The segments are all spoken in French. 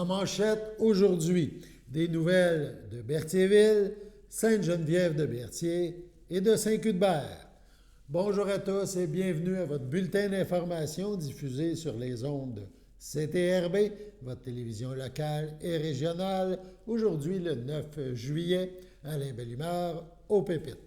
En manchette aujourd'hui, des nouvelles de Berthierville, Sainte-Geneviève-de-Berthier et de Saint-Cuthbert. Bonjour à tous et bienvenue à votre bulletin d'information diffusé sur les ondes de CTRB, votre télévision locale et régionale, aujourd'hui le 9 juillet, Alain Bellemare, au Pépites.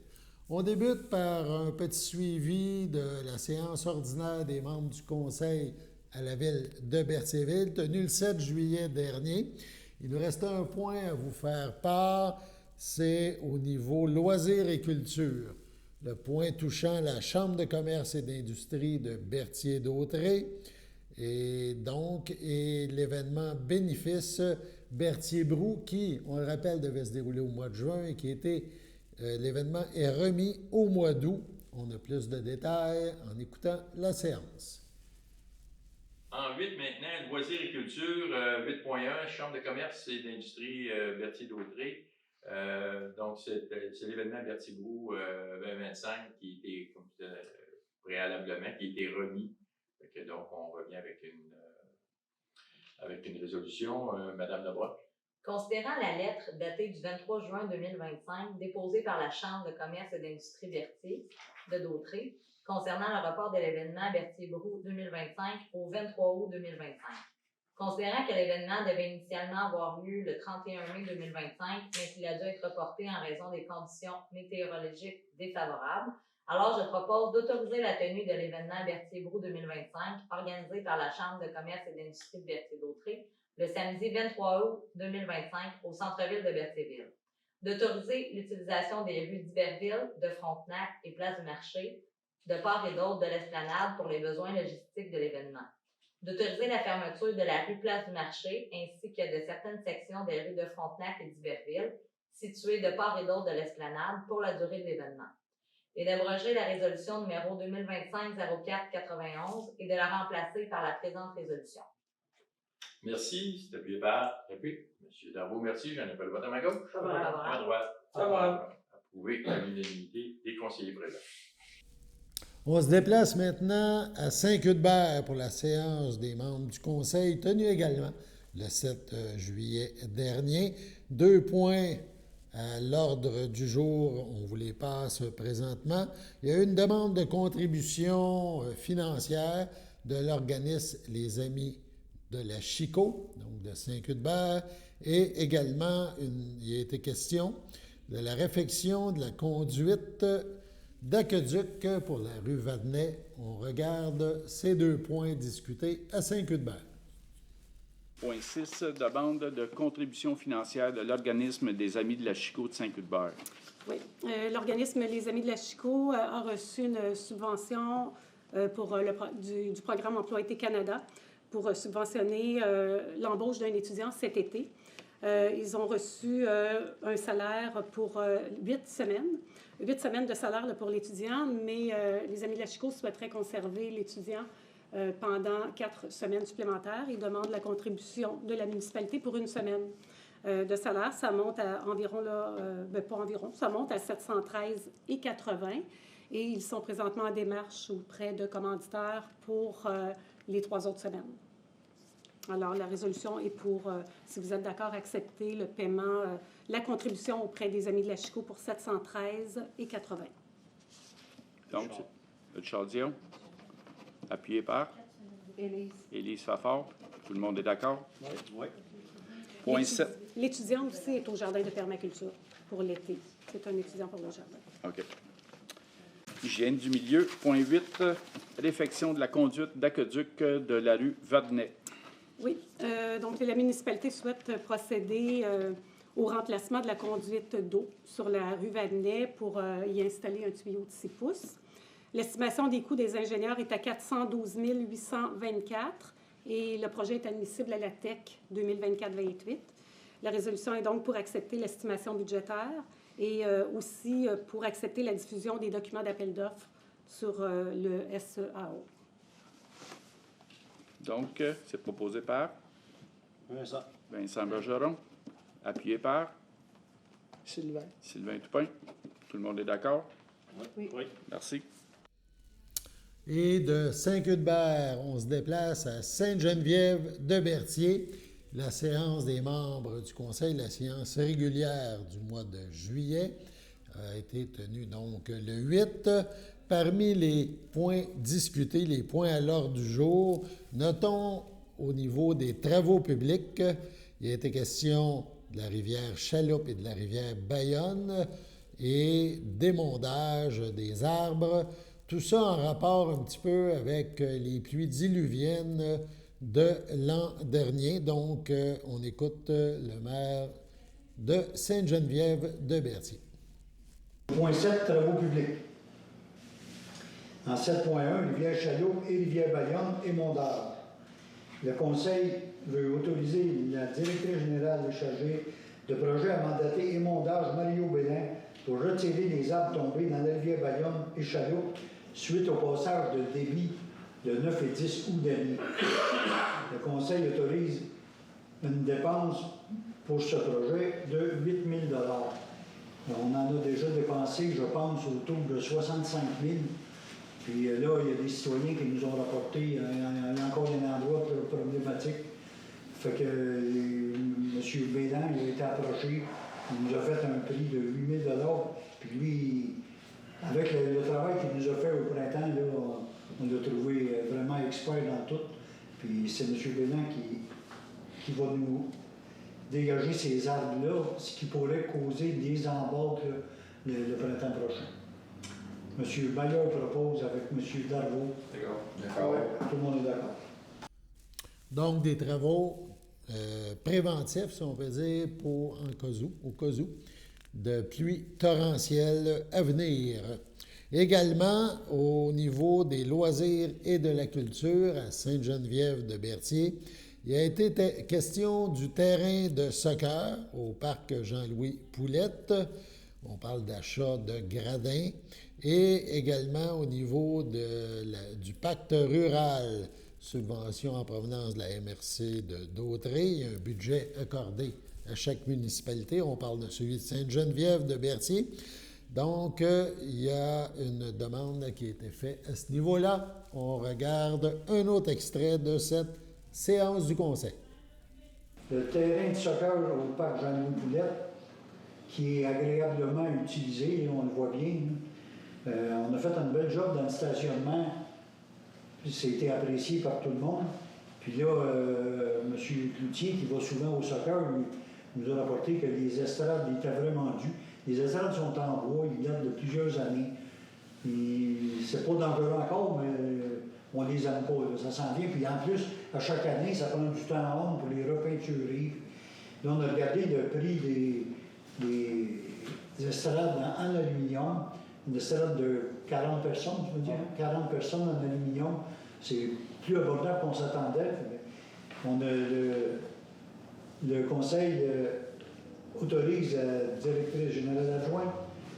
On débute par un petit suivi de la séance ordinaire des membres du Conseil à la ville de Berthierville, tenue le 7 juillet dernier. Il nous restait un point à vous faire part, c'est au niveau loisirs et culture. Le point touchant la Chambre de commerce et d'industrie de Berthier-Dautré et l'événement bénéfice Berthier-Brou qui, on le rappelle, devait se dérouler au mois de juin et qui était, l'événement est remis au mois d'août. On a plus de détails en écoutant la séance. En 8 maintenant, loisirs et culture, 8.1, Chambre de commerce et d'industrie Berthier-Dautré. Donc, c'est l'événement Berthier-Brou 2025 qui était, comme préalablement, qui a été remis. Donc, on revient avec une résolution. Madame Lebrock. Considérant la lettre datée du 23 juin 2025 déposée par la Chambre de commerce et d'industrie Berthier de Dautré concernant le report de l'événement Berthier-Brou 2025 au 23 août 2025. Considérant que l'événement devait initialement avoir lieu le 31 mai 2025, mais qu'il a dû être reporté en raison des conditions météorologiques défavorables, alors je propose d'autoriser la tenue de l'événement Berthier-Brou 2025 organisé par la Chambre de commerce et d'industrie de Berthier-Dautré le samedi 23 août 2025 au centre-ville de Berthierville. D'autoriser l'utilisation des rues d'Iberville, de Frontenac et Place du Marché, de part et d'autre de l'esplanade pour les besoins logistiques de l'événement. D'autoriser la fermeture de la rue Place du Marché ainsi que de certaines sections des rues de Frontenac et d'Iberville, situées de part et d'autre de l'esplanade pour la durée de l'événement. Et d'abroger la résolution numéro 2025-04-91 et de la remplacer par la présente résolution. Merci. C'est appuyé par Monsieur Darvaux, merci. J'en appelle le vote à ma gauche. Favorable. À droite. Favorable. Approuvé à l'unanimité des conseillers présents. On se déplace maintenant à Saint-Cuthbert pour la séance des membres du Conseil, tenue également le 7 juillet dernier. 2 points à l'ordre du jour, on vous les passe présentement. Il y a eu une demande de contribution financière de l'organisme Les Amis de la Chicot, donc de Saint-Cuthbert, et également, il a été question de la réfection de la conduite d'aqueduc pour la rue Vadnais. On regarde ces 2 points discutés à Saint-Cuthbert. Point 6, demande de contribution financière de l'organisme des Amis de la Chicot de Saint-Cuthbert. Oui, l'organisme Les Amis de la Chicot a reçu une subvention du programme Emploi-été Canada pour subventionner l'embauche d'un étudiant cet été. Ils ont reçu un salaire pour 8 semaines. 8 semaines de salaire là, pour l'étudiant, mais les Amis de la Chicot souhaiteraient conserver l'étudiant pendant 4 semaines supplémentaires. Ils demandent la contribution de la municipalité pour 1 semaine de salaire. Ça monte à environ, ça monte à 713,80 et ils sont présentement en démarche auprès de commanditaires pour les 3 autres semaines. Alors, la résolution est pour, si vous êtes d'accord, accepter le paiement, la contribution auprès des Amis de la Chicot pour 713,80. Donc, Richard Dion, appuyé par Élise Fafard. Tout le monde est d'accord? Oui. Point 7. L'étudiant aussi est au jardin de permaculture pour l'été. C'est un étudiant pour le jardin. OK. Hygiène du milieu. Point 8, réfection de la conduite d'aqueduc de la rue Vadnais. Oui, donc la municipalité souhaite procéder au remplacement de la conduite d'eau sur la rue Vadnais pour y installer un tuyau de 6 pouces. L'estimation des coûts des ingénieurs est à 412 824 et le projet est admissible à la TEC 2024-28. La résolution est donc pour accepter l'estimation budgétaire et aussi pour accepter la diffusion des documents d'appel d'offres sur le SEAO. Donc, c'est proposé par Vincent Bergeron, appuyé par Sylvain Toupin. Tout le monde est d'accord? Oui. Merci. Et de Saint-Cuthbert, on se déplace à Sainte-Geneviève-de-Berthier. la séance des membres du Conseil, la séance régulière du mois de juillet, a été tenue donc le 8. Parmi les points discutés, les points à l'ordre du jour, notons au niveau des travaux publics, il a été question de la rivière Chaloupe et de la rivière Bayonne et d'émondage des arbres. Tout ça en rapport un petit peu avec les pluies diluviennes de l'an dernier. Donc, on écoute le maire de Sainte-Geneviève de Berthier. Point 7, travaux publics. En 7.1, rivière Chaloupe et rivière Bayonne, émondage. Le Conseil veut autoriser la directrice générale chargée de projet à mandater émondage Mario Bélin pour retirer les arbres tombés dans la rivière Bayonne et Chaloupe suite au passage de débit de 9 et 10 août dernier. Le Conseil autorise une dépense pour ce projet de 8 000 $. On en a déjà dépensé, je pense, autour de 65 000 $. Puis là, il y a des citoyens qui nous ont rapporté, il y a encore un endroit problématique. Fait que M. Bélan, il a été approché, il nous a fait un prix de 8 000 $. Puis lui, avec le travail qu'il nous a fait au printemps, là, on l'a trouvé vraiment expert dans tout. Puis c'est M. Bélan qui va nous dégager ces arbres-là, ce qui pourrait causer des embâcles le printemps prochain. M. Baillard propose avec M. Darvaux. D'accord. Ouais, tout le monde est d'accord. Donc, des travaux préventifs, si on peut dire, au cas où, de pluies torrentielles à venir. Également, au niveau des loisirs et de la culture à Sainte-Geneviève de Berthier, il a été question du terrain de soccer au parc Jean-Louis Poulette. On parle d'achat de gradins. Et également au niveau du pacte rural, subvention en provenance de la MRC de Dautrey, il y a un budget accordé à chaque municipalité. On parle de celui de Sainte-Geneviève de Berthier. Donc, il y a une demande qui a été faite à ce niveau-là. On regarde un autre extrait de cette séance du Conseil. Le terrain de soccer au parc Jean-Louis Poulette, qui est agréablement utilisé, on le voit bien. On a fait un bel job dans le stationnement, puis c'était apprécié par tout le monde. Puis là, M. Cloutier, qui va souvent au soccer, nous a rapporté que les estrades étaient vraiment dues. Les estrades sont en bois, ils datent de plusieurs années. C'est pas dangereux encore, mais on les aime pas, là, ça s'en vient. Puis en plus, à chaque année, ça prend du temps pour les repeinturer. Là, on a regardé le prix des estrades en aluminium. Une estrade de 40 personnes, je veux dire. 40 personnes en aluminium, c'est plus abordable qu'on s'attendait. On a le Conseil autorise la directrice générale adjointe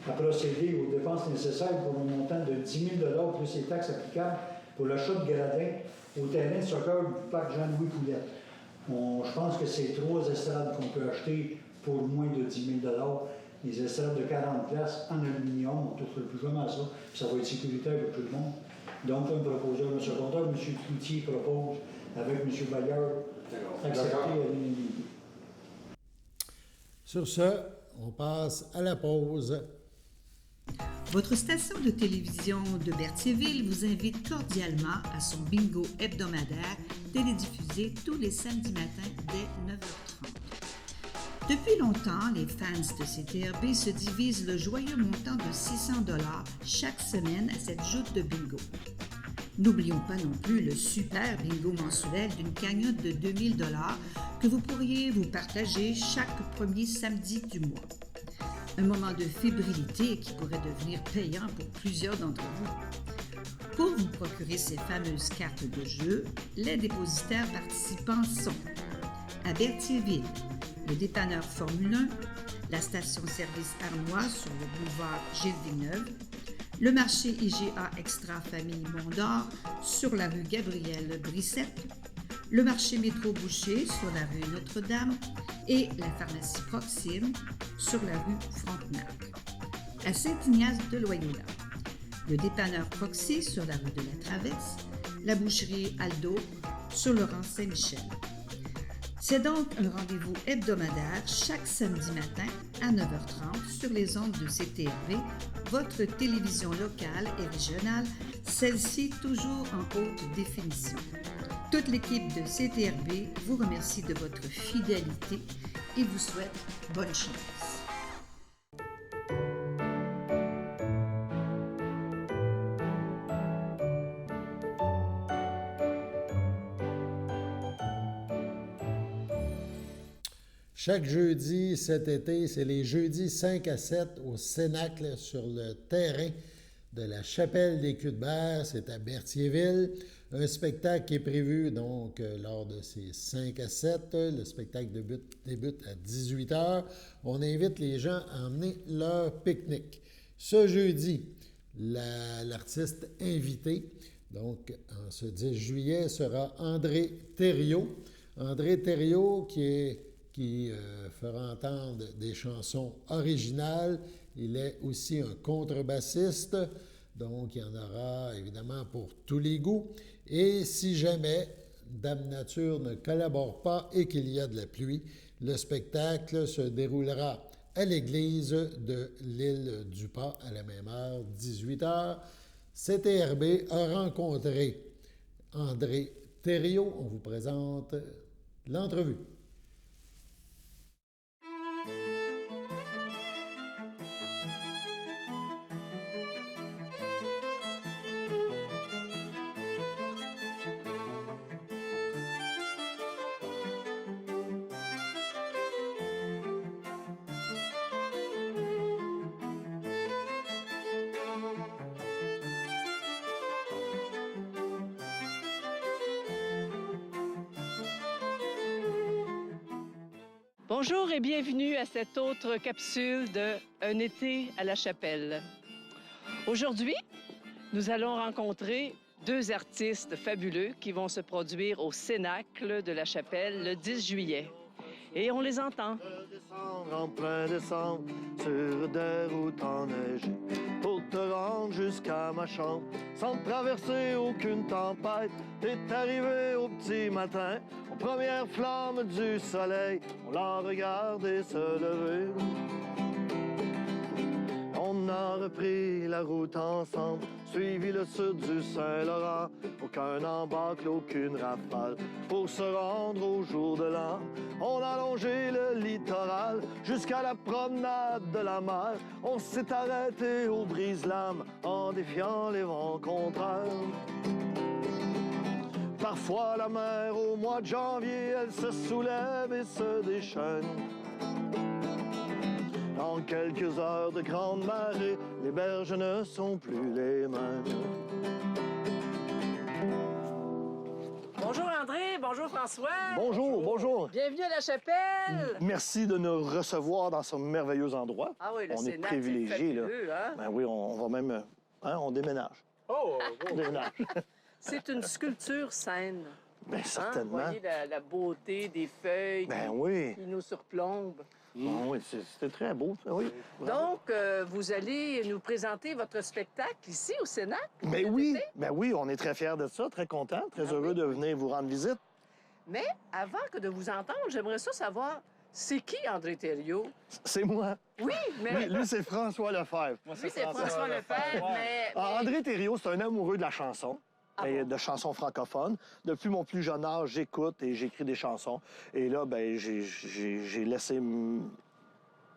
à procéder aux dépenses nécessaires pour un montant de 10 000 $ plus les taxes applicables pour l'achat de gradins au terrain de soccer du parc Jean-Louis Poulette. Je pense que c'est 3 estrades qu'on peut acheter pour moins de 10 000 $. Les estrades de 40 places en aluminium, on ne touche plus jamais à ça, puis ça va être sécuritaire pour tout le monde. Donc, un proposeur, M. Secondaire, M. Cloutier propose, avec M. Baillard, accepter à l'unanimité. Sur ce, on passe à la pause. Votre station de télévision de Berthierville vous invite cordialement à son bingo hebdomadaire télédiffusé tous les samedis matins dès 9h30. Depuis longtemps, les fans de CTRB se divisent le joyeux montant de 600 $ chaque semaine à cette joute de bingo. N'oublions pas non plus le super bingo mensuel d'une cagnotte de 2 000 $ que vous pourriez vous partager chaque premier samedi du mois. Un moment de fébrilité qui pourrait devenir payant pour plusieurs d'entre vous. Pour vous procurer ces fameuses cartes de jeu, les dépositaires participants sont à Berthierville, le dépanneur Formule 1, la station-service Arnois sur le boulevard Gilles Villeneuve, le marché IGA Extra Famille Mont-d'Or sur la rue Gabrielle Brissette, le marché Métro Boucher sur la rue Notre-Dame et la pharmacie Proxime sur la rue Frontenac. À Saint-Ignace de Loyola, le dépanneur Proxy sur la rue de la Traverse, la boucherie Aldo sur le rang Saint-Michel. C'est donc un rendez-vous hebdomadaire chaque samedi matin à 9h30 sur les ondes de CTRB, votre télévision locale et régionale, celle-ci toujours en haute définition. Toute l'équipe de CTRB vous remercie de votre fidélité et vous souhaite bonne chance. Chaque jeudi cet été, c'est les jeudis 5 à 7 au Cénacle sur le terrain de la Chapelle des Culs-de-Berre, c'est à Berthierville. Un spectacle qui est prévu donc lors de ces 5 à 7. Le spectacle débute à 18h. On invite les gens à emmener leur pique-nique. Ce jeudi, l'artiste invité, donc en ce 10 juillet, sera André Thériault. André Thériault qui fera entendre des chansons originales. Il est aussi un contrebassiste, donc il y en aura évidemment pour tous les goûts. Et si jamais Dame Nature ne collabore pas et qu'il y a de la pluie, le spectacle se déroulera à l'église de l'île du Pas à la même heure, 18h. CTRB a rencontré André Thériault. On vous présente l'entrevue. Bonjour et bienvenue à cette autre capsule de Un été à la chapelle. Aujourd'hui, nous allons rencontrer deux artistes fabuleux qui vont se produire au Cénacle de la Chapelle le 10 juillet. Et on les entend. En plein décembre, sur des routes enneigées, pour te rendre jusqu'à ma chambre, sans traverser aucune tempête. T'es arrivé au petit matin, aux premières flammes du soleil, on l'a regardé se lever. On a repris la route ensemble, suivi le sud du Saint-Laurent. Aucun embâcle, aucune rafale, pour se rendre au jour de l'an. On a longé le littoral jusqu'à la promenade de la mer. On s'est arrêté au brise-lames en défiant les vents contraires. Parfois la mer au mois de janvier, elle se soulève et se déchaîne. En quelques heures de grande marée, les berges ne sont plus les mêmes. Bonjour André, bonjour François. Bonjour, bonjour. Bienvenue à la chapelle. Merci de nous recevoir dans ce merveilleux endroit. Ah oui, le on est Cénacle, privilégiés, là. fabuleux, hein? Ben oui, on va même... on déménage. Oh, On déménage. C'est une sculpture saine. Bien, certainement. Vous voyez la beauté des feuilles Ben oui. qui nous surplombent. Ben oui, c'était très beau, ça, oui. Donc, vous allez nous présenter votre spectacle ici au Cénacle? Ben oui, on est très fiers de ça, très contents, très heureux de venir vous rendre visite. Mais avant que de vous entendre, j'aimerais ça savoir, c'est qui André Thériault? C'est moi. Oui, mais... Lui, c'est François Lefebvre. Lui, c'est François Lefebvre, mais... André Thériault, c'est un amoureux de la chanson. De chansons francophones. Depuis mon plus jeune âge, j'écoute et j'écris des chansons. Et là, ben, j'ai laissé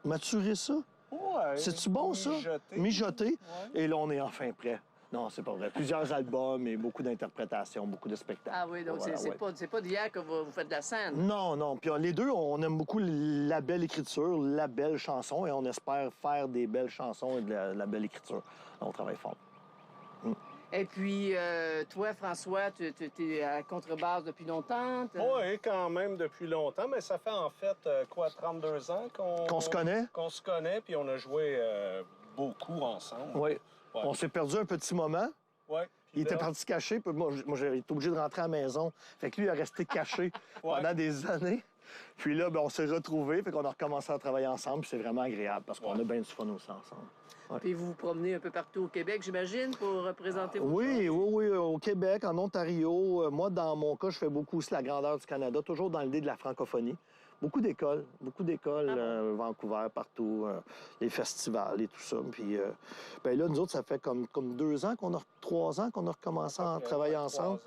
maturer ça. Ouais. C'est-tu bon, ça? Mijoter. Ouais. Et là, on est enfin prêt. Non, c'est pas vrai. Plusieurs albums et beaucoup d'interprétations, beaucoup de spectacles. Ah oui, donc voilà, c'est pas d'hier que vous faites de la scène. Non, non. Puis les deux, on aime beaucoup la belle écriture, la belle chanson, et on espère faire des belles chansons et de la belle écriture. On travaille fort. Et puis, toi, François, tu es à contrebasse depuis longtemps? Oui, quand même depuis longtemps, mais ça fait en fait, 32 ans qu'on se connaît? Qu'on se connaît, puis on a joué beaucoup ensemble. Oui. Ouais. On s'est perdu un petit moment. Oui. Il était parti caché, puis moi j'ai été obligé de rentrer à la maison. Fait que lui, il a resté caché pendant des années. Puis là, ben, on s'est retrouvés, fait qu'on a recommencé à travailler ensemble, puis c'est vraiment agréable, parce qu'on a bien du fun aussi ensemble. Ouais. Puis vous vous promenez un peu partout au Québec, j'imagine, pour représenter vos Oui, au Québec, en Ontario. Moi, dans mon cas, je fais beaucoup aussi la grandeur du Canada, toujours dans l'idée de la francophonie. Beaucoup d'écoles, Vancouver, partout, les festivals et tout ça. Puis ben là, nous autres, ça fait comme 3 ans qu'on a recommencé à travailler ensemble.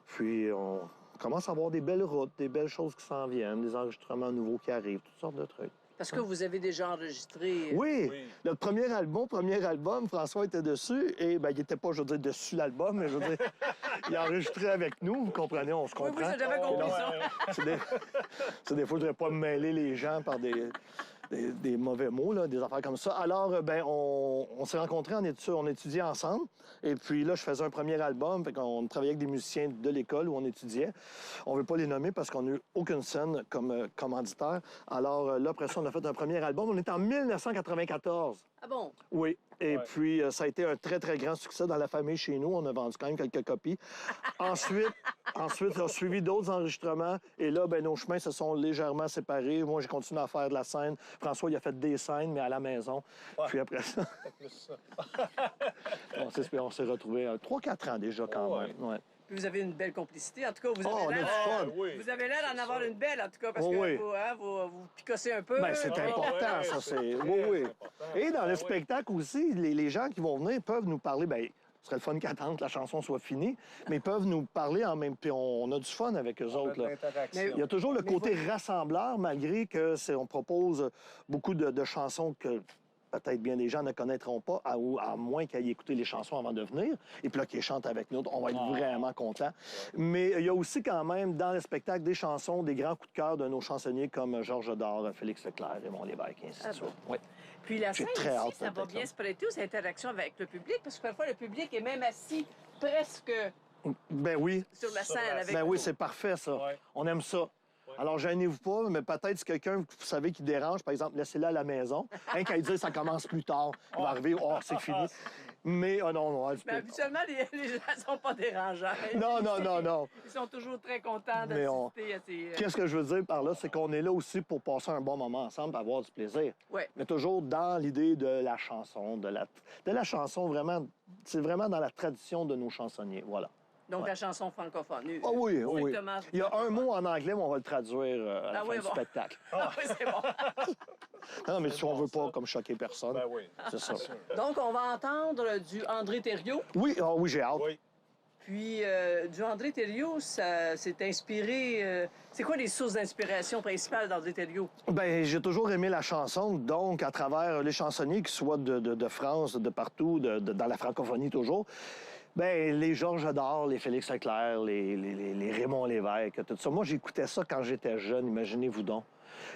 Puis on commence à avoir des belles routes, des belles choses qui s'en viennent, des enregistrements nouveaux qui arrivent, toutes sortes de trucs. Parce que vous avez déjà enregistré... Oui. Notre premier album, François était dessus. Et ben, il n'était pas, je veux dire, dessus l'album, mais je veux dire, il a enregistré avec nous, vous comprenez, on se comprend. Oui, j'avais compris ça. C'est des fois, je ne voudrais pas me mêler les gens par des mauvais mots, là, des affaires comme ça. Alors, ben, on s'est rencontrés, on étudiait ensemble. Et puis là, je faisais un premier album. Fait qu'on travaillait avec des musiciens de l'école où on étudiait. On ne veut pas les nommer parce qu'on n'a eu aucune scène comme commanditaire. Alors là, après ça, on a fait un premier album. On est en 1994. Ah bon? Oui. Et puis, ça a été un très, très grand succès dans la famille chez nous. On a vendu quand même quelques copies. Ensuite, il a suivi d'autres enregistrements. Et là, ben, nos chemins se sont légèrement séparés. Moi, j'ai continué à faire de la scène. François, il a fait des scènes, mais à la maison. Ouais. Puis après ça... on s'est retrouvés 3-4 ans déjà, quand même. Ouais. Puis vous avez une belle complicité. En tout cas, vous avez l'air d'en avoir une belle, en tout cas, parce que vous picossez un peu. Bien, c'est important, ça. C'est... Oui. Et dans le spectacle aussi, les gens qui vont venir peuvent nous parler... Bien, ce serait le fun qu'attendre que la chanson soit finie, mais ils peuvent nous parler en même temps. Puis on a du fun avec eux autres. Là. Il y a toujours le côté rassembleur, malgré qu'on propose beaucoup de chansons que peut-être bien des gens ne connaîtront pas, à moins qu'ils aient écouté les chansons avant de venir. Et puis là, qu'ils chantent avec nous, on va être vraiment contents. Mais il y a aussi quand même, dans le spectacle, des chansons, des grands coups de cœur de nos chansonniers comme Georges Dard, Félix Leclerc, Raymond Lévesque, et ainsi de suite. Oui. Puis la scène ici, ça va bien se prêter aux interactions avec le public, parce que parfois, le public est même assis presque ben oui. sur la scène avec ben vous. Oui, c'est parfait, ça. Ouais. On aime ça. Alors, gênez-vous pas, mais peut-être si quelqu'un, vous savez, qui dérange, par exemple, laissez-le à la maison. Quand il dit ça commence plus tard, il va arriver, c'est fini. Mais, non. Mais habituellement, les gens ne sont pas dérangeants. Non. Ils sont toujours très contents d'assister à ces... Qu'est-ce que je veux dire par là? C'est qu'on est là aussi pour passer un bon moment ensemble, avoir du plaisir. Ouais. Mais toujours dans l'idée de la chanson, de la chanson vraiment... C'est vraiment dans la tradition de nos chansonniers, voilà. Donc, la chanson francophone. Ah oui. Il y a un mot en anglais, mais on va le traduire à la fin du spectacle. Ah oui, c'est bon. Non, mais si on veut pas comme choquer personne, c'est ça. Donc, on va entendre du André Thériault. Oui, j'ai hâte. Oui. Puis, du André Thériault, ça s'est inspiré... c'est quoi les sources d'inspiration principales d'André Thériault? Bien, j'ai toujours aimé la chanson, donc à travers les chansonniers, qui soient de France, de partout, dans la francophonie toujours. Bien, les Georges Dard, les Félix Leclerc, les Raymond Lévesque, tout ça. Moi, j'écoutais ça quand j'étais jeune, imaginez-vous donc.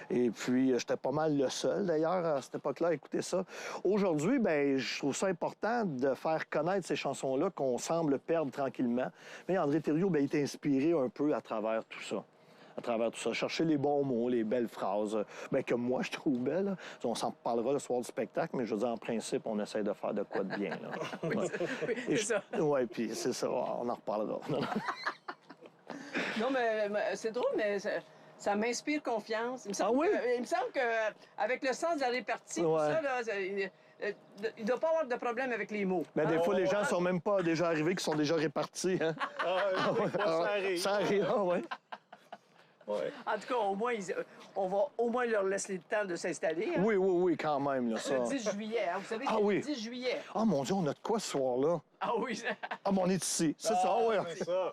Et puis, j'étais pas mal le seul, d'ailleurs, à cette époque-là, à écouter ça. Aujourd'hui, bien, je trouve ça important de faire connaître ces chansons-là qu'on semble perdre tranquillement. Mais André Thériault, bien, il est inspiré un peu à travers tout ça. Chercher les bons mots, les belles phrases, bien, que moi, je trouve belles. On s'en parlera le soir du spectacle, mais je veux dire, en principe, on essaie de faire de quoi de bien. Là. Oui, c'est ça. Oui, puis c'est ça, on en reparlera. Non, mais c'est drôle, mais ça m'inspire confiance. Il me semble qu'avec le sens de la répartie, tout ça, là, il ne doit pas avoir de problème avec les mots. Mais des fois, les gens ne sont même pas déjà arrivés, qui sont déjà répartis. Hein? Ça arrive, oui. Ouais. En tout cas, au moins, on va au moins leur laisser le temps de s'installer. Hein? Oui, quand même. Là, ça. Le 10 juillet, hein? Vous savez, c'est le 10 juillet. Ah, mon Dieu, on a de quoi ce soir-là? Ah oui. Ah, mais on est ici. C'est ça, oui. C'est ça.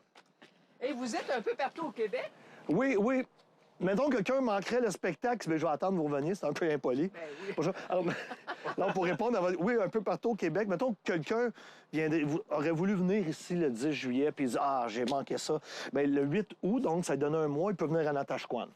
Et vous êtes un peu partout au Québec? Oui. Mettons que quelqu'un manquerait le spectacle, mais je vais attendre vous revenir, c'est un peu impoli. Ben oui. Bonjour. Alors, là, pour répondre, oui, un peu partout au Québec. Mettons que quelqu'un aurait voulu venir ici le 10 juillet, puis il dit « Ah, j'ai manqué ça ». Bien, le 8 août, donc, ça donne un mois, il peut venir à Natashquan.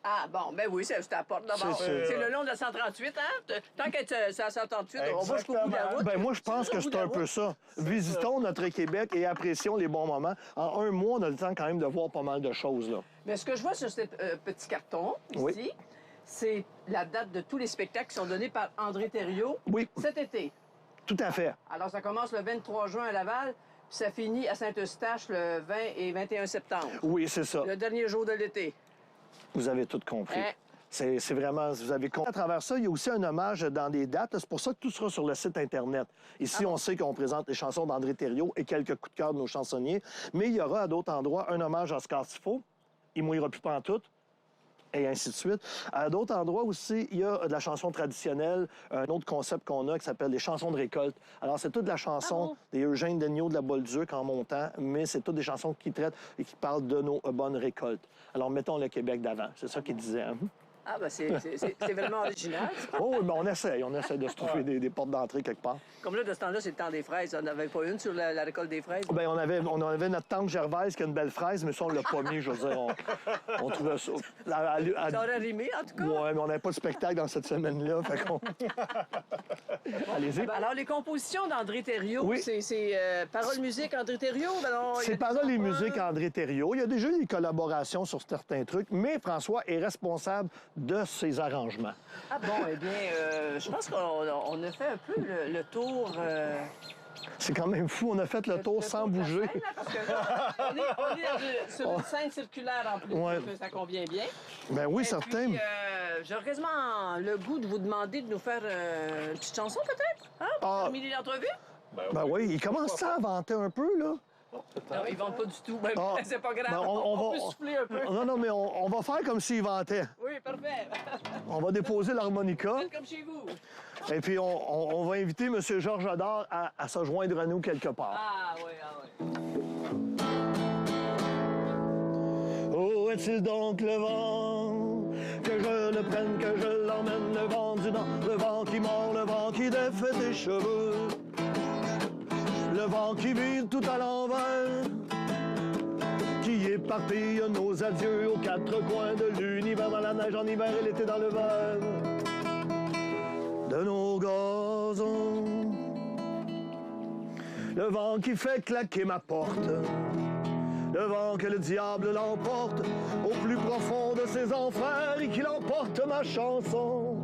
Ah, bon, ben oui, c'est à la porte d'abord. C'est le long de la 138, hein? Tant qu'être c'est à 138, on va jusqu'au bout de la route. Ben moi, je pense que c'est un peu ça. Visitons notre Québec et apprécions les bons moments. En un mois, on a le temps quand même de voir pas mal de choses, là. Mais ce que je vois sur ce petit carton, ici, c'est la date de tous les spectacles qui sont donnés par André Thériault cet été. Tout à fait. Alors, ça commence le 23 juin à Laval. ça finit à Saint-Eustache le 20 et 21 septembre. Oui, c'est ça. Le dernier jour de l'été. Vous avez tout compris. Hein? C'est vraiment, vous avez compris. À travers ça, il y a aussi un hommage dans des dates. C'est pour ça que tout sera sur le site Internet. Ici, on sait qu'on présente les chansons d'André Thériault et quelques coups de cœur de nos chansonniers. Mais il y aura à d'autres endroits un hommage à Oscar Tifo. Il mouillera plus pantoute. Et ainsi de suite. À d'autres endroits aussi, il y a de la chanson traditionnelle, un autre concept qu'on a qui s'appelle les chansons de récolte. Alors, c'est toute la chanson des Eugène Degnaud de la Bolduc en montant, mais c'est toutes des chansons qui traitent et qui parlent de nos bonnes récoltes. Alors, mettons le Québec d'avant. C'est ça qu'il disait. Hein? Ah, ben c'est vraiment original. Oh, oui, mais on essaie de se trouver des portes d'entrée quelque part. Comme là, de ce temps-là, c'est le temps des fraises. On n'avait pas une sur la récolte des fraises? Bien, on avait notre tante Gervaise qui a une belle fraise, mais ça, on l'a pas mis, je veux dire. On trouvait ça... Ça aurait rimé, en tout cas. Oui, mais on n'avait pas de spectacle dans cette semaine-là, fait qu'on... Allez-y. Alors, les compositions d'André Thériault, Oui. c'est paroles-musique André Thériault? C'est paroles et musique André Thériault. Il y a déjà eu des collaborations sur certains trucs, mais François est responsable de ses arrangements. Ah bon, eh bien, je pense qu'on a fait un peu le tour... C'est quand même fou, on a fait le tour sans bouger. Scène, hein, parce que on est sur une scène circulaire en plus, Ouais. donc ça convient bien. Ben oui, Et certain. puis, j'aurais quasiment le goût de vous demander de nous faire une petite chanson, peut-être? Hein? Pour terminer l'entrevue? Ben oui, il commence à inventer un peu, là. Non, ils vendent pas du tout. Ben, Ah. c'est pas grave. Ben, on peut souffler un peu. Non, mais on va faire comme s'il vantait. Oui, parfait. On va déposer l'harmonica. Faites comme chez vous. Et puis, on va inviter M. Georges Adard à se joindre à nous quelque part. Ah oui, ah oui. Où est-il donc le vent? Que je le prenne, que je l'emmène, le vent du nord, le vent qui mord, le vent qui défait tes cheveux. Le vent qui vire tout à l'envers, qui éparpille nos adieux aux quatre coins de l'univers, dans la neige en hiver et l'été dans le verre de nos gazons. Le vent qui fait claquer ma porte, le vent que le diable l'emporte au plus profond de ses enfers et qu'il emporte ma chanson.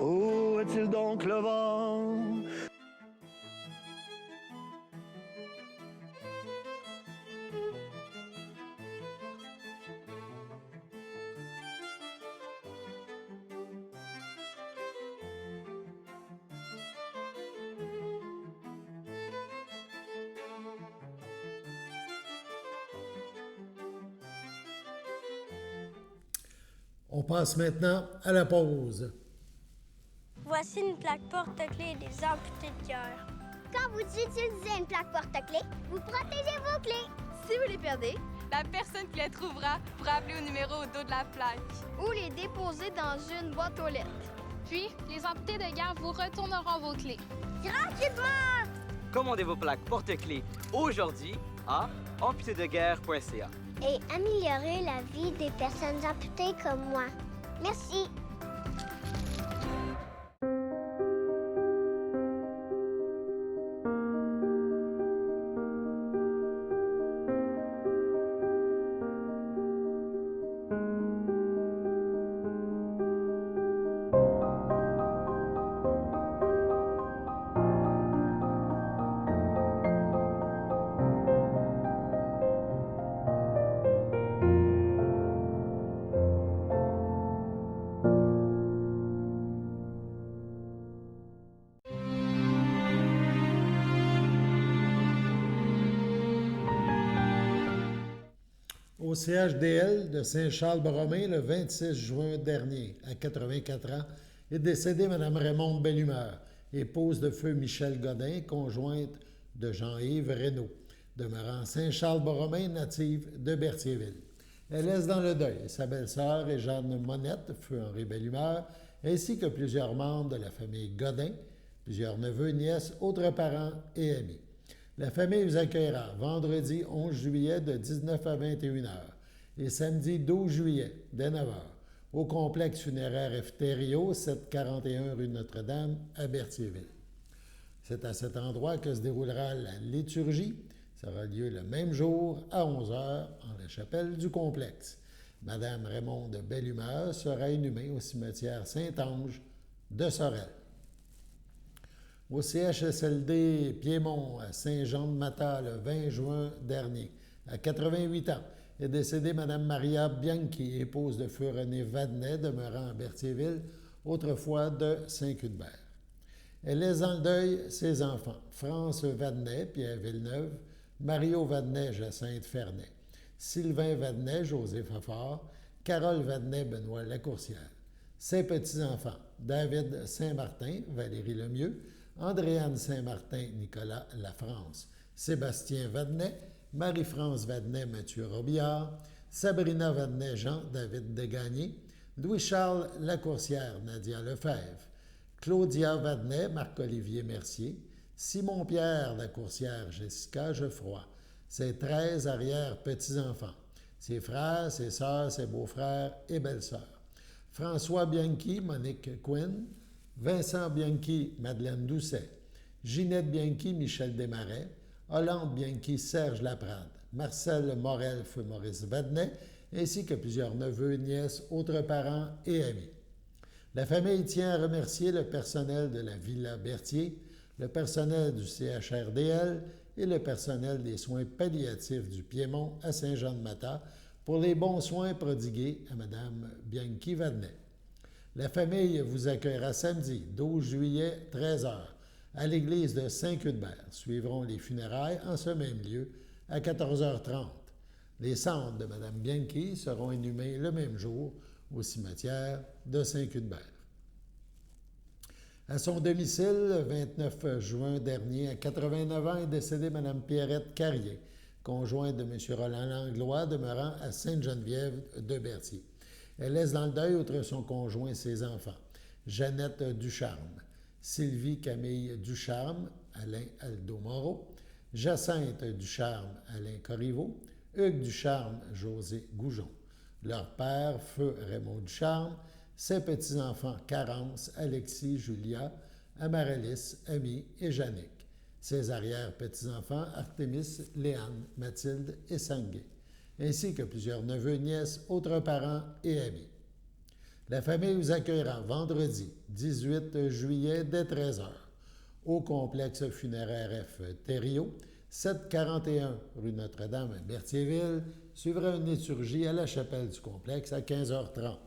Où est-il donc le vent? On passe maintenant à la pause. Voici une plaque porte-clés des amputés de cœur. Quand vous utilisez une plaque porte-clés, vous protégez vos clés. Si vous les perdez, la personne qui les trouvera pourra appeler au numéro au dos de la plaque. Ou les déposer dans une boîte aux lettres. Puis, les amputés de guerre vous retourneront vos clés. Gratuitement! Commandez vos plaques porte-clés aujourd'hui à amputédeguerre.ca. Et améliorer la vie des personnes amputées comme moi. Merci. Au CHDL de Saint-Charles-Borromée, le 26 juin dernier, à 84 ans, est décédée Mme Raymonde Bellumeur, épouse de feu Michel Godin, conjointe de Jean-Yves Reynaud, demeurant Saint-Charles-Borromée, native de Berthierville. Elle laisse dans le deuil sa belle-sœur et Jeanne Monette, feu Henri Bellumeur, ainsi que plusieurs membres de la famille Godin, plusieurs neveux, nièces, autres parents et amis. La famille vous accueillera vendredi 11 juillet de 19 à 21 h et samedi 12 juillet dès 9 h au complexe funéraire Efterio, 741 rue Notre-Dame à Berthierville. C'est à cet endroit que se déroulera la liturgie. Ça aura lieu le même jour à 11 h en la chapelle du complexe. Madame Raymonde Bellumeur sera inhumée au cimetière Saint-Ange de Sorel. au CHSLD Piémont à Saint-Jean-de-Matha le 20 juin dernier. À 88 ans, est décédée Mme Maria Bianchi, épouse de feu René Vadnet, demeurant à Berthierville, autrefois de Saint-Cuthbert. Elle laisse dans le deuil ses enfants, France Vadnet, Pierre Villeneuve, Mario Vadnet, Jacinthe Fernet, Sylvain Vadnet, José Fafard, Carole Vadnet, Benoît Lacourcière. Ses petits-enfants, David Saint-Martin, Valérie Lemieux, Andréane Saint-Martin, Nicolas Lafrance, Sébastien Vadnet, Marie-France Vadnet, Mathieu Robillard, Sabrina Vadnet, Jean-David Degagné, Louis-Charles Lacourcière, Nadia Lefebvre, Claudia Vadnet, Marc-Olivier Mercier, Simon-Pierre Lacourcière, Jessica Geoffroy, ses 13 arrière-petits-enfants, ses frères, ses sœurs, ses beaux-frères et belles-sœurs, François Bianchi, Monique Quinn, Vincent Bianchi, Madeleine Doucet, Ginette Bianchi, Michel Desmarais, Hollande Bianchi, Serge Laprade, Marcel Morel, feu Maurice Vadnet, ainsi que plusieurs neveux, nièces, autres parents et amis. La famille tient à remercier le personnel de la Villa Berthier, le personnel du CHRDL et le personnel des soins palliatifs du Piémont à Saint-Jean-de-Matha pour les bons soins prodigués à Mme Bianchi Vadnet. La famille vous accueillera samedi, 12 juillet, 13h, à l'église de Saint-Cuthbert. Suivront les funérailles en ce même lieu à 14h30. Les cendres de Mme Bianchi seront inhumées le même jour au cimetière de Saint-Cuthbert. À son domicile, le 29 juin dernier, à 89 ans, est décédée Mme Pierrette Carrier, conjointe de M. Roland Langlois, demeurant à Sainte-Geneviève de Berthier. Elle laisse dans le deuil, outre son conjoint, ses enfants. Jeannette Ducharme, Sylvie Camille Ducharme, Alain Aldo Moreau, Jacinthe Ducharme, Alain Corriveau, Hugues Ducharme, José Goujon. Leur père, feu Raymond Ducharme, ses petits-enfants Carence, Alexis, Julia, Amaryllis, Ami et Jannick. Ses arrière-petits-enfants Artémis, Léane, Mathilde et Sangué, ainsi que plusieurs neveux, nièces, autres parents et amis. La famille vous accueillera vendredi 18 juillet dès 13h au complexe funéraire F. Thériault, 741 rue Notre-Dame à Berthierville. Suivra une liturgie à la chapelle du complexe à 15h30.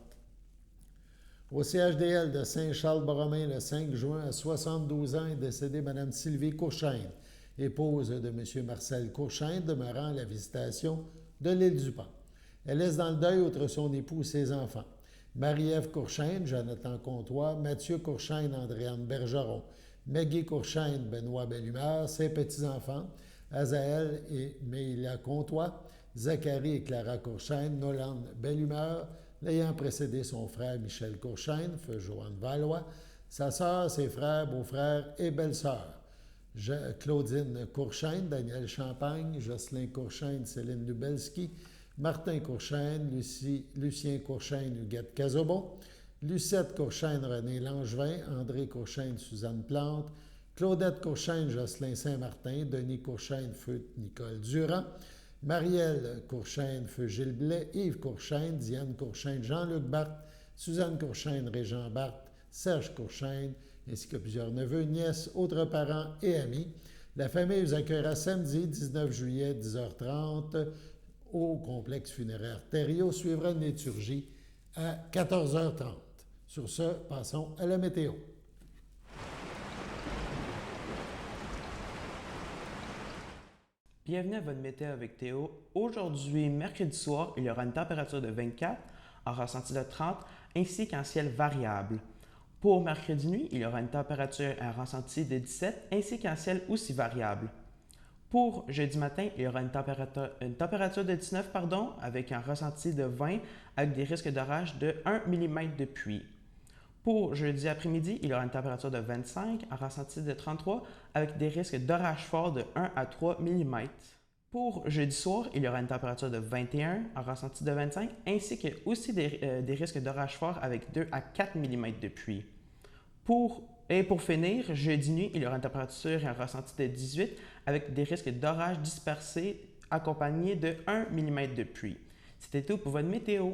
Au CHDL de Saint-Charles-Borromée, le 5 juin, à 72 ans, est décédée Mme Sylvie Courchaine, épouse de M. Marcel Courchaine, demeurant à la visitation de l'île du Pont. Elle laisse dans le deuil, outre son époux, ses enfants. Marie-Ève Courchaine, Jonathan Comtois, Mathieu Courchaine, Andréane Bergeron, Maggie Courchaine, Benoît Bellumeur, ses petits-enfants, Azaël et Mélia Comtois, Zachary et Clara Courchaine, Nolan Bellumeur, l'ayant précédé son frère Michel Courchaine, feu Joanne Valois, sa sœur, ses frères, beaux-frères et belles-sœurs. Claudine Courchaine, Daniel Champagne, Jocelyn Courchaine, Céline Lubelski, Martin Courchaine, Lucien Courchaine, Huguette Cazobon, Lucette Courchaine, René Langevin, André Courchaine, Suzanne Plante, Claudette Courchaine, Jocelyn Saint-Martin, Denis Courchaine, feu Nicole Durand, Marielle Courchaine, feu Gilles Blais, Yves Courchaine, Diane Courchaine, Jean-Luc Barthes, Suzanne Courchaine, Régent Barthes, Serge Courchaine, ainsi que plusieurs neveux, nièces, autres parents et amis. La famille vous accueillera samedi 19 juillet 10h30 au complexe funéraire Thériault. Suivra une liturgie à 14h30. Sur ce, passons à la météo. Bienvenue à votre météo avec Théo. Aujourd'hui, mercredi soir, il y aura une température de 24, un ressenti de 30, ainsi qu'un ciel variable. Pour mercredi nuit, il y aura une température et un ressenti de 17, ainsi qu'un ciel aussi variable. Pour jeudi matin, il y aura une température de 19, avec un ressenti de 20, avec des risques d'orage de 1 mm de pluie. Pour jeudi après-midi, il y aura une température de 25, un ressenti de 33, avec des risques d'orage fort de 1 à 3 mm. Pour jeudi soir, il y aura une température de 21, un ressenti de 25, ainsi que aussi des risques d'orage fort avec 2 à 4 mm de pluie. Pour finir, jeudi nuit, il y aura une température et un ressenti de 18, avec des risques d'orage dispersés accompagnés de 1 mm de pluie. C'était tout pour votre météo.